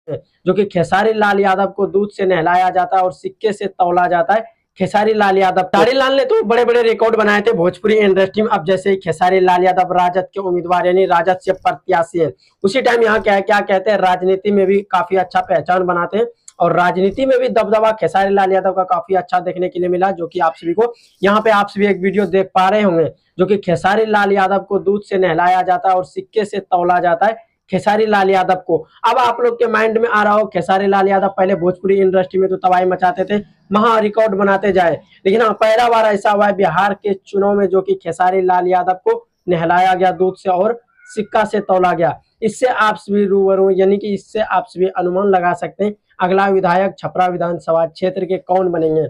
जो कि खेसारी लाल यादव को दूध से नहलाया जाता है और सिक्के से तौला जाता है खेसारी लाल यादव। खेसारी लाल ने तो बड़े बड़े रिकॉर्ड बनाए थे भोजपुरी इंडस्ट्री में। अब जैसे खेसारी लाल यादव राजद के उम्मीदवार यानी राजद से प्रत्याशी है, उसी टाइम यहाँ क्या कहते हैं, राजनीति में भी काफी अच्छा पहचान बनाते हैं और राजनीति में भी दबदबा खेसारी लाल यादव का काफी अच्छा देखने के लिए मिला, जो कि आप सभी को यहाँ पे आप सभी एक वीडियो देख पा रहे होंगे, जो कि खेसारी लाल यादव को दूध से नहलाया जाता है और सिक्के से तौला जाता है खेसारी लाल यादव को। अब आप लोग के माइंड में आ रहा हो खेसारी लाल यादव पहले भोजपुरी इंडस्ट्री में तो तबाही मचाते थे, महा रिकॉर्ड बनाते जाए, लेकिन हाँ पहला बार ऐसा हुआ है बिहार के चुनाव में जो कि खेसारी लाल यादव को नहलाया गया दूध से और सिक्का से तौला गया। इससे आप सभी रूबरू यानी कि इससे आप सभी अनुमान लगा सकते हैं अगला विधायक छपरा विधानसभा क्षेत्र के कौन बनेंगे।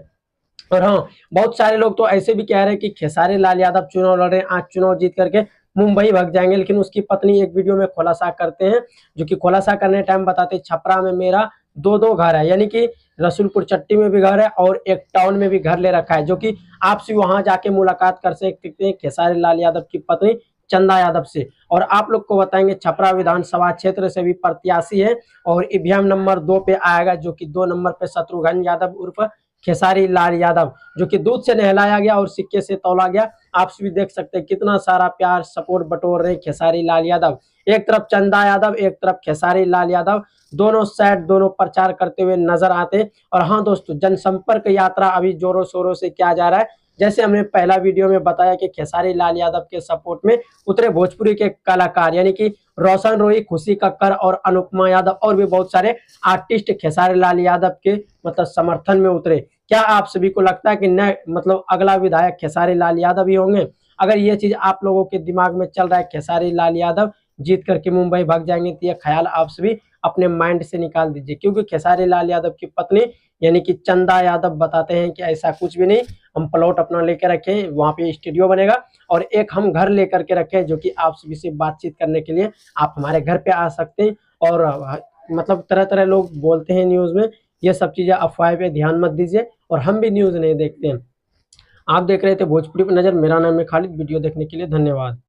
और हाँ, बहुत सारे लोग तो ऐसे भी कह रहे हैं कि खेसारी लाल यादव चुनाव लड़ रहे हैं, आज चुनाव जीत करके मुंबई भाग जाएंगे, लेकिन उसकी पत्नी एक वीडियो में खुलासा करते हैं, जो कि खुलासा करने टाइम बताते हैं छपरा में मेरा दो घर है, यानी कि रसूलपुर चट्टी में भी घर है और एक टाउन में भी घर ले रखा है, जो कि आपसे वहां जाके मुलाकात कर सकते हैं खेसारी लाल यादव की पत्नी चंदा यादव से। और आप लोग को बताएंगे छपरा विधानसभा क्षेत्र से भी प्रत्याशी है और ईवीएम नंबर 2 पे आएगा, जो कि 2 नंबर पे शत्रुघ्न यादव उर्फ खेसारी लाल यादव, जो कि दूध से नहलाया गया और सिक्के से तौला गया। आप भी देख सकते हैं कितना सारा प्यार सपोर्ट बटोर रहे खेसारी लाल यादव, एक तरफ चंदा यादव एक तरफ खेसारी लाल यादव, दोनों साइड दोनों प्रचार करते हुए नजर आते। और हाँ दोस्तों, जनसंपर्क यात्रा अभी जोरों शोरों से किया जा रहा है। जैसे हमने पहला वीडियो में बताया कि खेसारी लाल यादव के सपोर्ट में उतरे भोजपुरी के कलाकार यानी कि रोशन रोही, खुशी कक्कर और अनुपमा यादव और भी बहुत सारे आर्टिस्ट खेसारी लाल यादव के मतलब समर्थन में उतरे। क्या आप सभी को लगता है कि न मतलब अगला विधायक खेसारी लाल यादव ही होंगे? अगर ये चीज आप लोगों के दिमाग में चल रहा है खेसारी लाल यादव जीत करके मुंबई भाग जाएंगे, तो ये ख्याल आप सभी अपने माइंड से निकाल दीजिए, क्योंकि खेसारी लाल यादव की पत्नी यानी कि चंदा यादव बताते हैं कि ऐसा कुछ भी नहीं, हम प्लॉट अपना लेकर रखे, वहां पे स्टूडियो बनेगा और एक हम घर लेकर के रखे, जो कि आप सभी से बातचीत करने के लिए आप हमारे घर पे आ सकते हैं। और मतलब तरह तरह लोग बोलते हैं न्यूज में, ये सब चीजें अफवाह पे ध्यान मत दीजिए और हम भी न्यूज नहीं देखते हैं। आप देख रहे थे भोजपुरी पर नजर, मेरा नाम है खालिद। वीडियो देखने के लिए धन्यवाद।